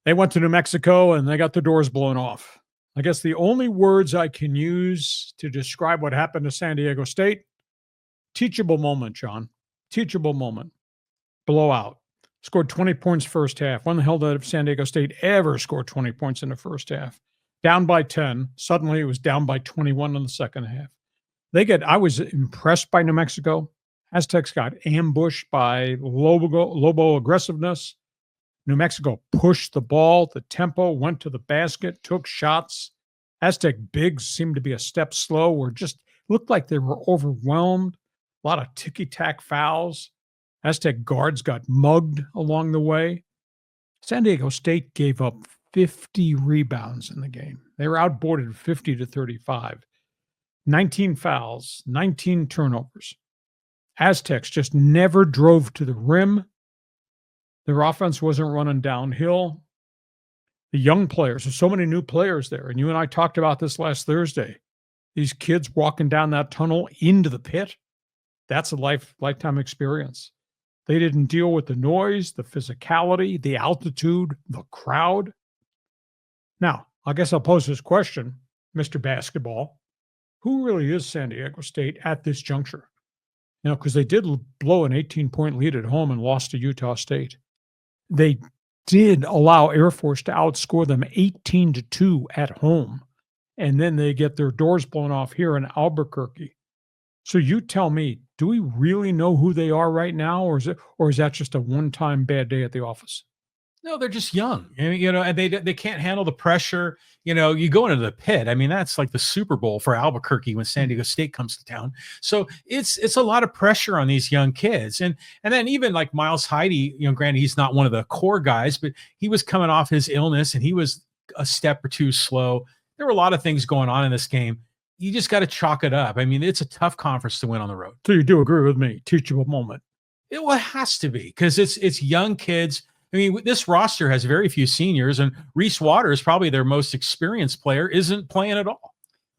They went to New Mexico and they got the doors blown off. I guess the only words I can use to describe what happened to San Diego State, teachable moment, John. Teachable moment. Blowout. Scored 20 points first half. When the hell did San Diego State ever score 20 points in the first half? Down by 10. Suddenly it was down by 21 in the second half. I was impressed by New Mexico. Aztecs got ambushed by Lobo aggressiveness. New Mexico pushed the ball. The tempo went to the basket, took shots. Aztec bigs seemed to be a step slow or just looked like they were overwhelmed. A lot of ticky-tack fouls. Aztec guards got mugged along the way. San Diego State gave up 50 rebounds in the game. They were outboarded 50-35. 19 fouls, 19 turnovers. Aztecs just never drove to the rim. Their offense wasn't running downhill. The young players, there's so many new players there, and you and I talked about this last Thursday. These kids walking down that tunnel into the pit, that's a lifetime experience. They didn't deal with the noise, the physicality, the altitude, the crowd. Now, I guess I'll pose this question, Mr. Basketball. Who really is San Diego State at this juncture? Because they did blow an 18-point lead at home and lost to Utah State. They did allow Air Force to outscore them 18-2 at home. And then they get their doors blown off here in Albuquerque. So you tell me, do we really know who they are right now, or is that just a one-time bad day at the office? No, they're just young, and they can't handle the pressure. You go into the pit. I mean, that's like the Super Bowl for Albuquerque when San Diego State comes to town. So it's a lot of pressure on these young kids, and then even like Miles Heide, granted he's not one of the core guys, but he was coming off his illness and he was a step or two slow. There were a lot of things going on in this game. You just got to chalk it up. I mean, it's a tough conference to win on the road. So you do agree with me? Teachable moment. It has to be because it's young kids. I mean, this roster has very few seniors, and Reese Waters, probably their most experienced player, isn't playing at all.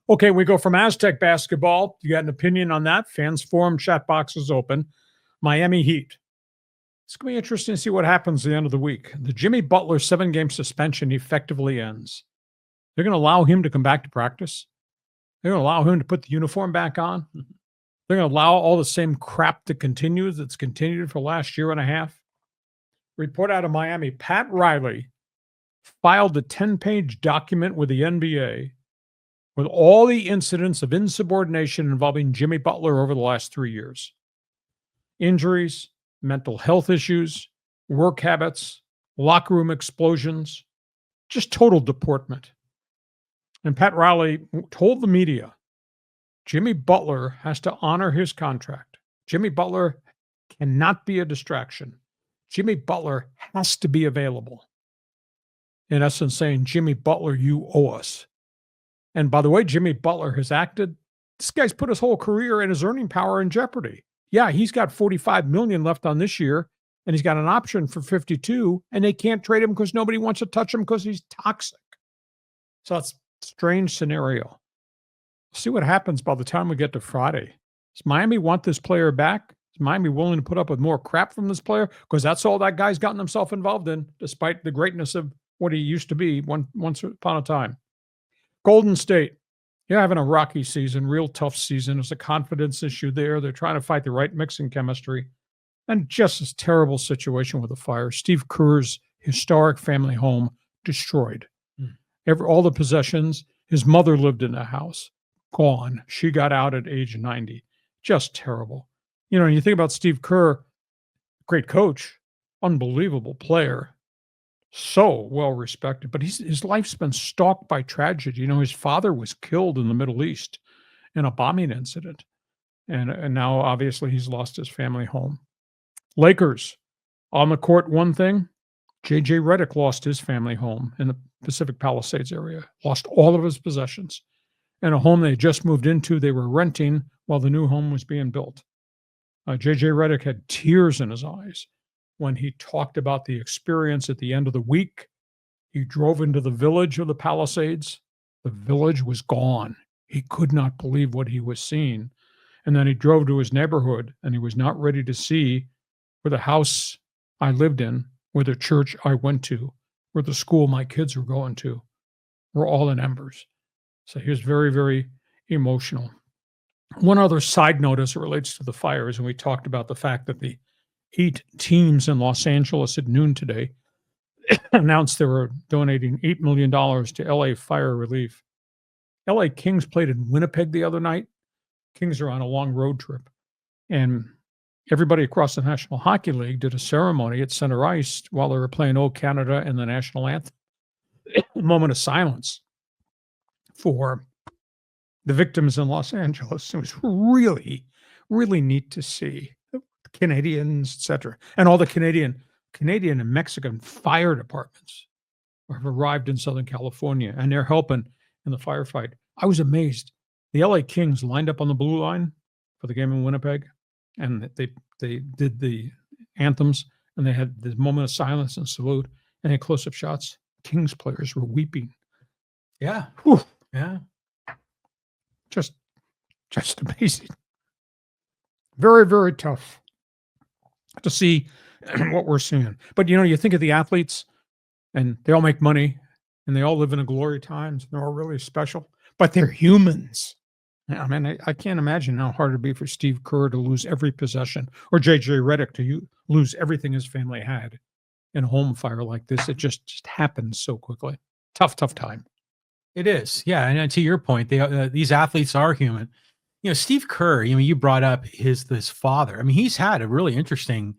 Okay, we go from Aztec basketball. You got an opinion on that? Fans forum, chat box is open. Miami Heat. It's going to be interesting to see what happens at the end of the week. The Jimmy Butler 7-game suspension effectively ends. They're going to allow him to come back to practice. They're going to allow him to put the uniform back on. They're going to allow all the same crap to continue that's continued for the last year and a half. Report out of Miami, Pat Riley filed a 10-page document with the NBA with all the incidents of insubordination involving Jimmy Butler over the last 3 years. Injuries, mental health issues, work habits, locker room explosions, just total deportment. And Pat Riley told the media, Jimmy Butler has to honor his contract. Jimmy Butler cannot be a distraction. Jimmy Butler has to be available. In essence, saying, Jimmy Butler, you owe us. And by the way, Jimmy Butler has acted. This guy's put his whole career and his earning power in jeopardy. Yeah, he's got $45 million left on this year, and he's got an option for 52, and they can't trade him because nobody wants to touch him because he's toxic. So that's a strange scenario. See what happens by the time we get to Friday. Does Miami want this player back? Is Miami willing to put up with more crap from this player? Because that's all that guy's gotten himself involved in, despite the greatness of what he used to be once upon a time. Golden State, you're having a rocky season, real tough season. There's a confidence issue there. They're trying to fight the right mixing chemistry. And just this terrible situation with the fire. Steve Kerr's historic family home destroyed. All the possessions. His mother lived in the house. Gone. She got out at age 90. Just terrible. You think about Steve Kerr, great coach, unbelievable player, so well respected, but his life's been stalked by tragedy. His father was killed in the Middle East in a bombing incident, and now obviously he's lost his family home. Lakers, on the court, one thing, JJ Redick lost his family home in the Pacific Palisades area, lost all of his possessions, and a home they just moved into, they were renting while the new home was being built. JJ Redick had tears in his eyes when he talked about the experience at the end of the week. He drove into the village of the Palisades. The village was gone. He could not believe what he was seeing. And then he drove to his neighborhood, and he was not ready to see where the house I lived in, where the church I went to, where the school my kids were going to were all in embers. So he was very, very emotional. One other side note as it relates to the fires, and we talked about the fact that the 8 teams in Los Angeles at noon today announced they were donating $8 million to LA fire relief. LA Kings played in Winnipeg the other night. Kings are on a long road trip. And everybody across the National Hockey League did a ceremony at center ice while they were playing "O Canada" and the national anthem. A moment of silence for the victims in Los Angeles. It was really, really neat to see. The Canadians, etc., and all the Canadian and Mexican fire departments have arrived in Southern California, and they're helping in the firefight. I was amazed. The LA Kings lined up on the blue line for the game in Winnipeg, and they did the anthems, and they had the moment of silence and salute, and then close-up shots. Kings players were weeping. Yeah. Whew. Yeah. Just amazing. Very, very tough to see what we're seeing. But, you think of the athletes, and they all make money, and they all live in a glory times, and they're all really special, but they're humans. I mean, I can't imagine how hard it'd be for Steve Kerr to lose every possession, or JJ Redick to lose everything his family had in a home fire like this. It just happens so quickly. Tough time. It is. Yeah. And to your point, these athletes are human. Steve Kerr, you brought up his father. I mean, he's had a really interesting,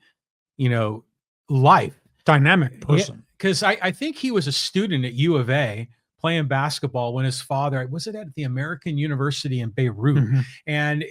life. Dynamic person. Because I think he was a student at U of A playing basketball when his father, was it at the American University in Beirut? Mm-hmm. And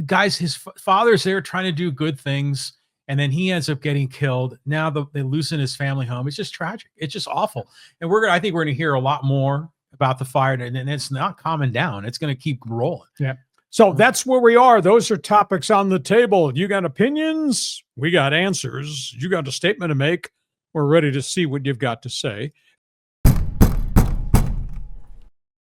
guys, his father's there trying to do good things, and then he ends up getting killed. Now they losing his family home. It's just tragic. It's just awful. And I think we're going to hear a lot more about the fire, and it's not calming down. It's going to keep rolling. Yeah. So that's where we are. Those are topics on the table. You got opinions. We got answers. You got a statement to make. We're ready to see what you've got to say.